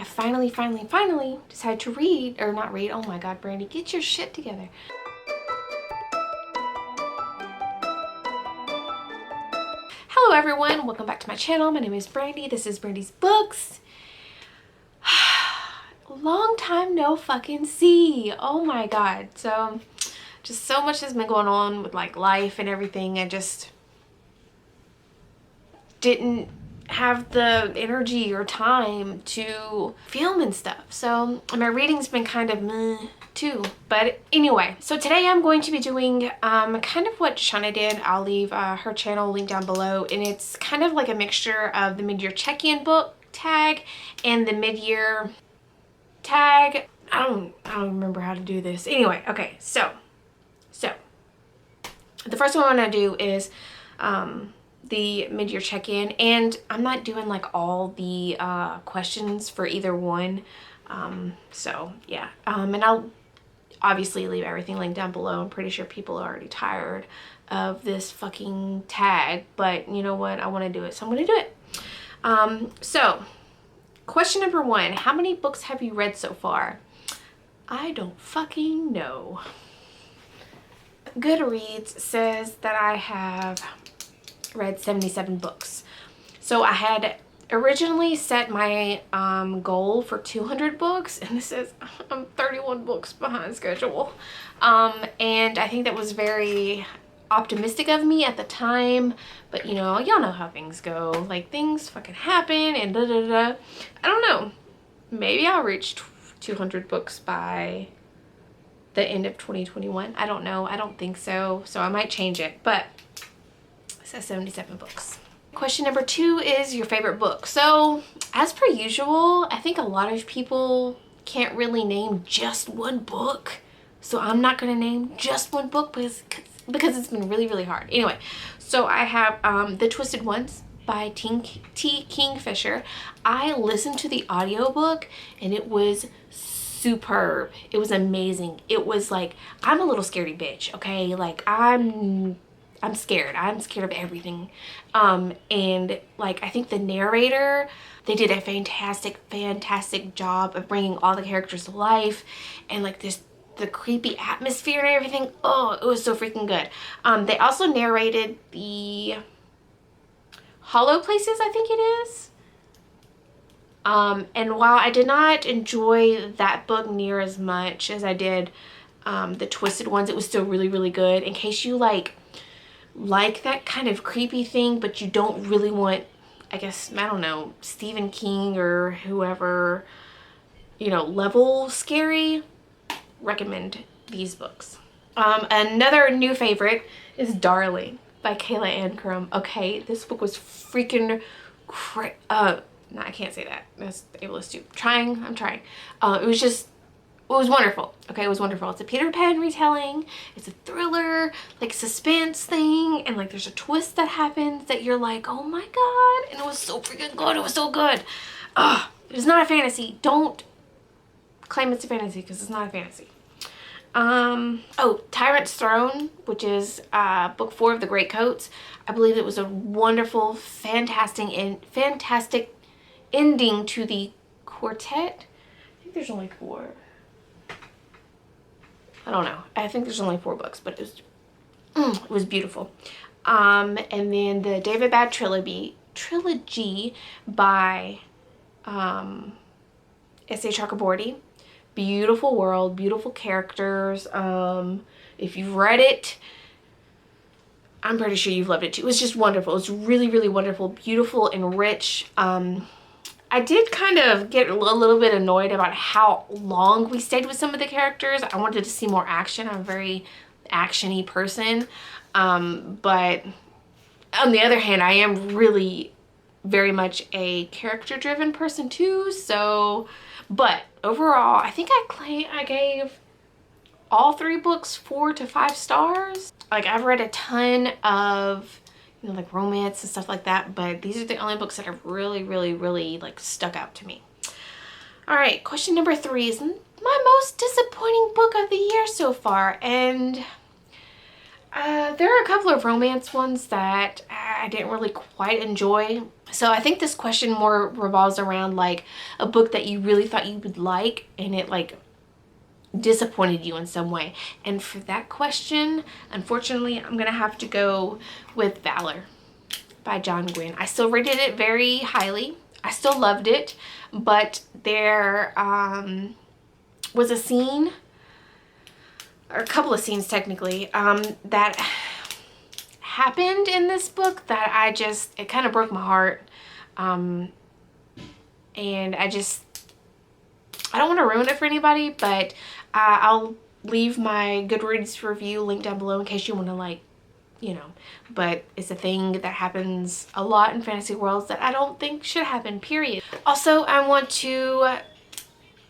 finally decided to read, or not read, oh my god, Brandy, get your shit together. Hello everyone, welcome back to my channel. My name is Brandy. This is Brandy's Books. Long time no fucking see. Oh my god. So just so much has been going on with like life and everything. I just didn't have the energy or time to film and stuff. So my reading's been kind of meh too. But anyway, so today I'm going to be doing kind of what Chami did. I'll leave her channel link down below, and it's kind of like a mixture of the mid-year check-in book tag and the mid-year tag. I don't remember how to do this. Anyway, okay, so the first one I'm gonna do is the mid-year check-in, and I'm not doing like all the questions for either one. So yeah, and I'll obviously leave everything linked down below. I'm pretty sure people are already tired of this fucking tag, but you know what, I want to do it, so I'm going to do it. So question number one, how many books have you read so far? I don't fucking know. Goodreads says that I have read 77 books. So I had originally set my goal for 200 books, and this is, I'm 31 books behind schedule. And I think that was very optimistic of me at the time, but you know, y'all know how things go. Like, things fucking happen and da da da. I don't know. Maybe I'll reach 200 books by the end of 2021. I don't know. I don't think so. So I might change it, but it says 77 books. Question number two is your favorite book. So as per usual, I think a lot of people can't really name just one book. So I'm not going to name just one book because it's been really hard. Anyway, so I have The Twisted Ones by T. Kingfisher. I listened to the audiobook and it was superb. It was amazing. It was like, I'm a little scaredy bitch, okay? Like, I'm scared. I'm scared of everything. And like, I think the narrator, they did a fantastic job of bringing all the characters to life, and like the creepy atmosphere and everything. Oh, it was so freaking good. They also narrated the Hollow Places, I think it is. And while I did not enjoy that book near as much as I did The Twisted Ones, it was still really good. In case you like that kind of creepy thing, but you don't really want, I guess, I don't know, Stephen King or whoever, you know, level scary, recommend these books. Another new favorite is Darling by Kayla Ann Curran. Okay, this book was freaking no, I can't say that. That's ableist too. I'm trying. It was wonderful. Okay, it was wonderful. It's a Peter Pan retelling. It's a thriller, like suspense thing, and like there's a twist that happens that you're like, oh my god, and it was so freaking good. It was so good. It was not a fantasy. Don't claim it's a fantasy because it's not a fantasy. Oh, Tyrant's Throne, which is book 4 of the Great Coats. I believe it was a wonderful, fantastic ending to the quartet. I think there's only 4. I don't know. I think there's only 4 books, but it was beautiful. And then the David Bad trilogy by S.A. Chakraborty. Beautiful world, beautiful characters. If you've read it, I'm pretty sure you've loved it too. It was just wonderful. It was really wonderful, beautiful and rich. I did kind of get a little bit annoyed about how long we stayed with some of the characters. I wanted to see more action. I'm a very action-y person. But on the other hand, I am really very much a character-driven person too. So, but overall, I think I gave all 3 books 4 to 5 stars. Like, I've read a ton of, you know, like romance and stuff like that, but these are the only books that have really like stuck out to me. All right, question number 3 is my most disappointing book of the year so far, and there are a couple of romance ones that I didn't really quite enjoy. So I think this question more revolves around like a book that you really thought you would like and it like disappointed you in some way. And for that question, unfortunately, I'm gonna have to go with Valor by John Gwynne. I still rated it very highly. I still loved it, but there was a scene, or a couple of scenes technically, that happened in this book that it kind of broke my heart. And I don't want to ruin it for anybody, but I'll leave my Goodreads review link down below in case you want to, like, you know, but it's a thing that happens a lot in fantasy worlds that I don't think should happen, period. Also, I want to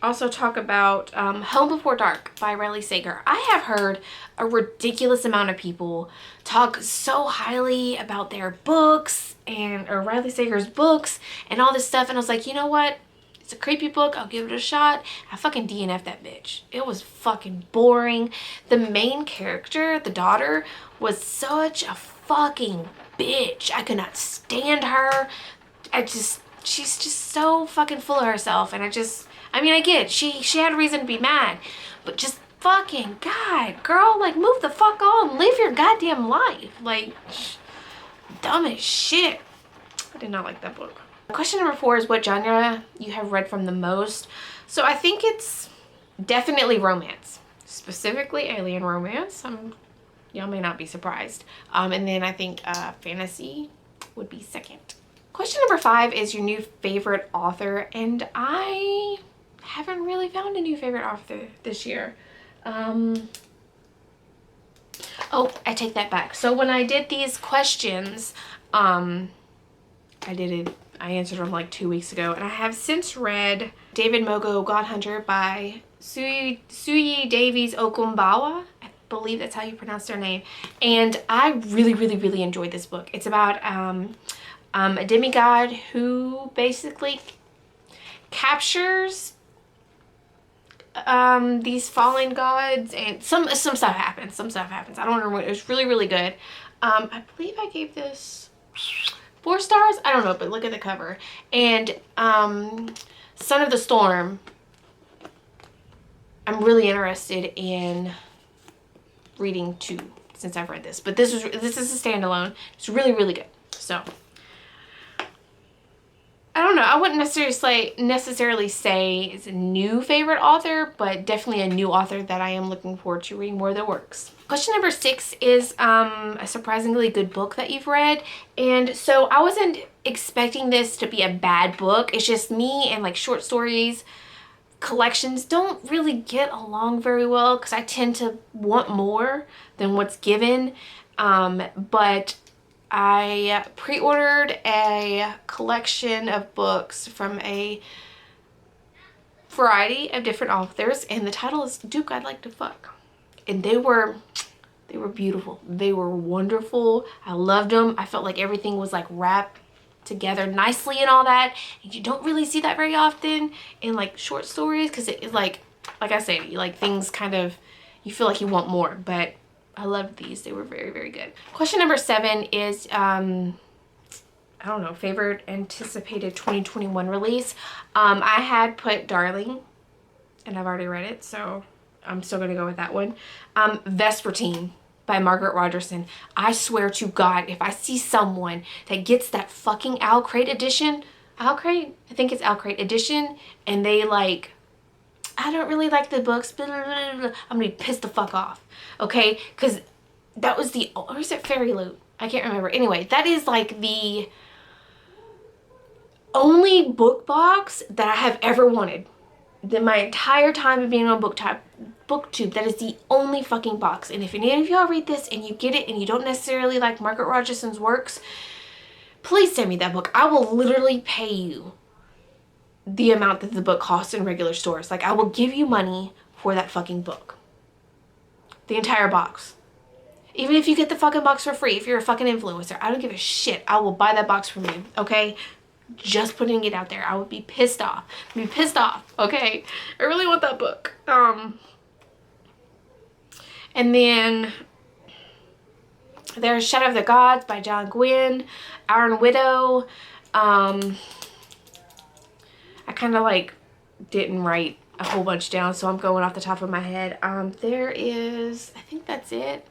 also talk about Home Before Dark by Riley Sager. I have heard a ridiculous amount of people talk so highly about their books or Riley Sager's books and all this stuff, and I was like, you know what? It's a creepy book. I'll give it a shot. I fucking DNF'd that bitch. It was fucking boring. The main character, the daughter, was such a fucking bitch. I could not stand her. She's just so fucking full of herself. And I mean, I get it. She had a reason to be mad. But just fucking, God, girl, like, move the fuck on. Live your goddamn life. Like, dumb as shit. I did not like that book. Question number 4 is what genre you have read from the most. So I think it's definitely romance, specifically alien romance. Y'all may not be surprised. And then I think fantasy would be second. Question number 5 is your new favorite author, and I haven't really found a new favorite author this year. Oh, I take that back. So when I did these questions, I answered them like 2 weeks ago, and I have since read David Mogo God Hunter by Suyi Davies Okumbawa. I believe that's how you pronounce their name. And I really, really, really enjoyed this book. It's about a demigod who basically captures these fallen gods, and some stuff happens. I don't remember. It was really, really good. I believe I gave this 4 stars? I don't know, but look at the cover. And Son of the Storm, I'm really interested in reading too, since I've read this. But this is a standalone. It's really, really good. So I don't know. I wouldn't necessarily say it's a new favorite author, but definitely a new author that I am looking forward to reading more of their works. Question number 6 is a surprisingly good book that you've read. And so I wasn't expecting this to be a bad book. It's just me and like short stories collections don't really get along very well because I tend to want more than what's given. But I pre-ordered a collection of books from a variety of different authors, and the title is Duke I'd Like to Fuck. And they were beautiful. They were wonderful. I loved them. I felt like everything was like wrapped together nicely and all that. And you don't really see that very often in like short stories, because it's like I say, like things kind of, you feel like you want more, but I loved these. They were very, very good. Question number 7 is, I don't know, favorite anticipated 2021 release. I had put Darling, and I've already read it, so I'm still going to go with that one. Vespertine by Margaret Rogerson. I swear to God, if I see someone that gets that fucking Owl Crate edition, I think it's Owl Crate edition, and they like, I don't really like the books, blah, blah, blah, blah, I'm gonna be pissed the fuck off, okay? Because that was or is it Fairy Loot? I can't remember. Anyway, that is like the only book box that I have ever wanted. My entire time of being on BookTube, that is the only fucking box. And if any of y'all read this and you get it and you don't necessarily like Margaret Rogerson's works, please send me that book. I will literally pay you the amount that the book costs in regular stores. Like, I will give you money for that fucking book. The entire box. Even if you get the fucking box for free, if you're a fucking influencer, I don't give a shit. I will buy that box from you, okay? Just putting it out there. I would be pissed off. Okay? I really want that book. And then There's Shadow of the Gods by John Gwynne, Iron Widow. I kind of like didn't write a whole bunch down, so I'm going off the top of my head. There is, I think that's it.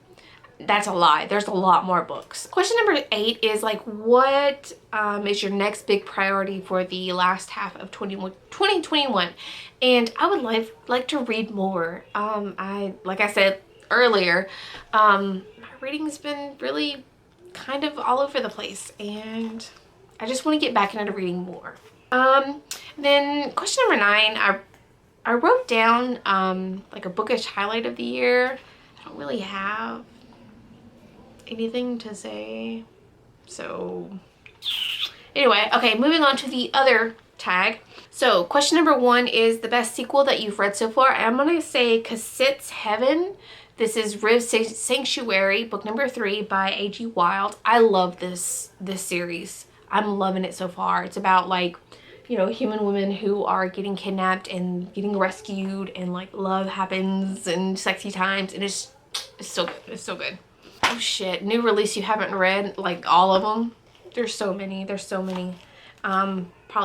That's a lie. There's a lot more books. Question number 8 is like, what is your next big priority for the last half of 2021? And I would like to read more. Like I said earlier, my reading's been really kind of all over the place, and I just want to get back into reading more. Then question number 9, I wrote down like a bookish highlight of the year. I don't really have anything to say, so anyway. Okay, moving on to the other tag. So question number 1 is the best sequel that you've read so far. I'm gonna say Cassette's Heaven. This is Riv's Sanctuary, book number 3 by A.G. Wilde. I love this series. I'm loving it so far. It's about like, you know, human women who are getting kidnapped and getting rescued, and like love happens and sexy times, and it's so good. It's so good. Oh shit, new release you haven't read, like all of them. There's so many. Probably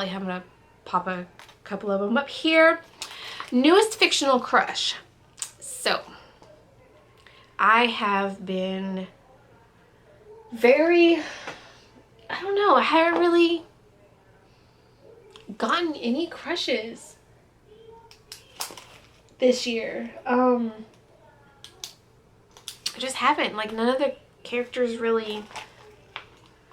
having to pop a couple of them up here. Newest fictional crush. So I have been very, I don't know, I haven't really gotten any crushes this year. I just haven't. Like, none of the characters really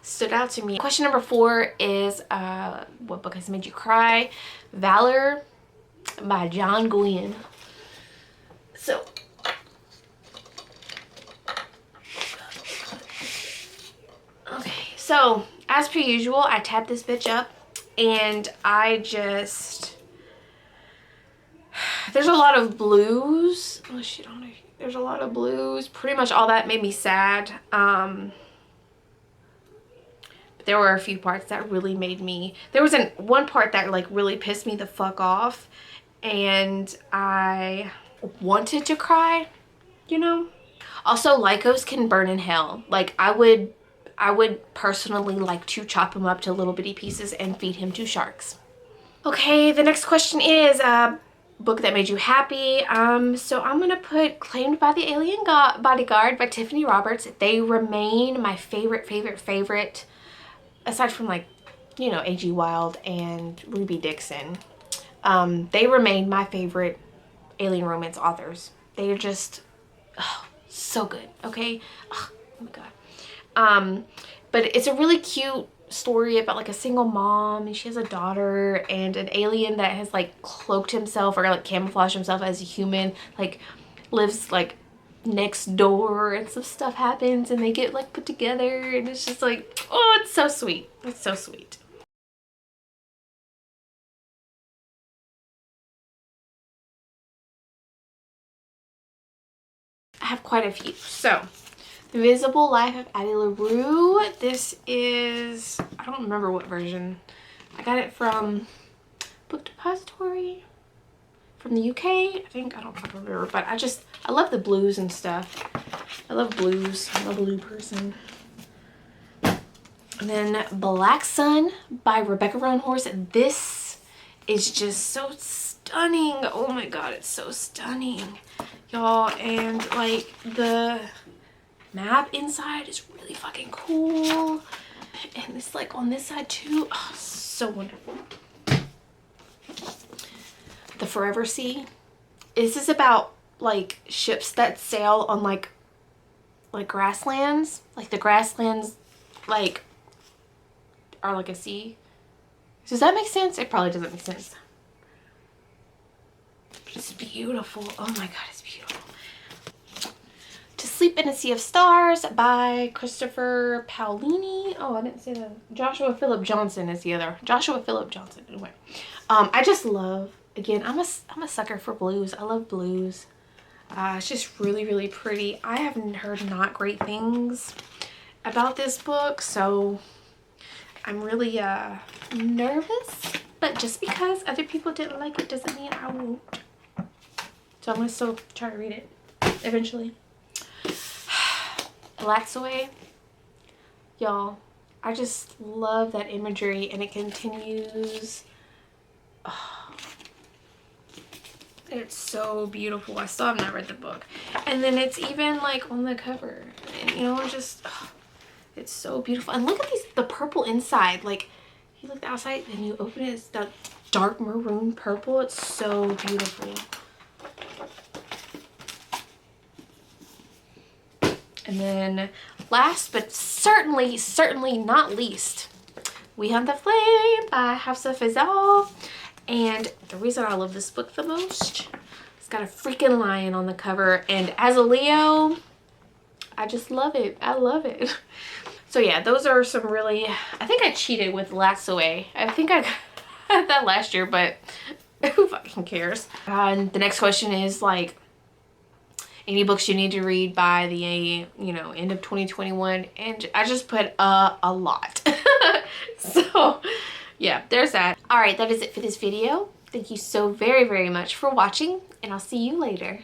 stood out to me. Question number 4 is what book has made you cry? Valor by John Gwynne. So okay, so as per usual, I tapped this bitch up, and I just, there's a lot of blues. Oh shit, there's a lot of blues. Pretty much all that made me sad. But there were a few parts that really made me, there was one part that like really pissed me the fuck off, and I wanted to cry, you know. Also, Lycos can burn in hell. Like, I would personally like to chop him up to little bitty pieces and feed him to sharks. Okay, the next question is book that made you happy. So I'm gonna put Claimed by the Alien Bodyguard by Tiffany Roberts. They remain my favorite, aside from, like, you know, A.G. Wilde and Ruby Dixon. They remain my favorite alien romance authors. They are just, oh, so good. Okay, oh my god. But it's a really cute story about like a single mom, and she has a daughter, and an alien that has like cloaked himself or like camouflaged himself as a human, like lives like next door, and some stuff happens and they get like put together, and it's just like, oh, it's so sweet. It's so sweet. I have quite a few. So The Invisible Life of Addie LaRue. This is, I don't remember what version. I got it from Book Depository from the UK, I think. I don't fucking remember, but I love the blues and stuff. I love blues. I'm a blue person. And then Black Sun by Rebecca Roanhorse. This is just so stunning. Oh my god, it's so stunning, y'all. And like the map inside is really fucking cool, and it's like on this side too. Oh, so wonderful. The Forever Sea. This is about like ships that sail on like grasslands. Like the grasslands like are like a sea. Does that make sense? It probably doesn't make sense. It's beautiful. Oh my god, it's beautiful. To Sleep in a Sea of Stars by Christopher Paolini. Oh, I didn't say that. Joshua Philip Johnson is the other. Joshua Philip Johnson. Anyway, I just love, again, I'm a sucker for blues. I love blues. It's just really, really pretty. I haven't heard not great things about this book, so I'm really nervous. But just because other people didn't like it doesn't mean I won't. So I'm gonna still try to read it eventually. Latsue. Y'all, I just love that imagery, and it continues. Oh, it's so beautiful. I still have not read the book. And then it's even like on the cover, and you know, just it's so beautiful. And look at the purple inside. Like, you look at the outside and you open it, it's that dark maroon purple. It's so beautiful. And then last but certainly not least, We Hunt the Flame by Hafsa Fazal. And the reason I love this book the most, it's got a freaking lion on the cover, and as a Leo, I just love it. I love it. So yeah, those are some really, I think I cheated with Latsue. I think I had that last year, but who fucking cares? And the next question is like, any books you need to read by the, you know, end of 2021. And I just put a lot. So yeah, there's that. All right, that is it for this video. Thank you so very much for watching, and I'll see you later.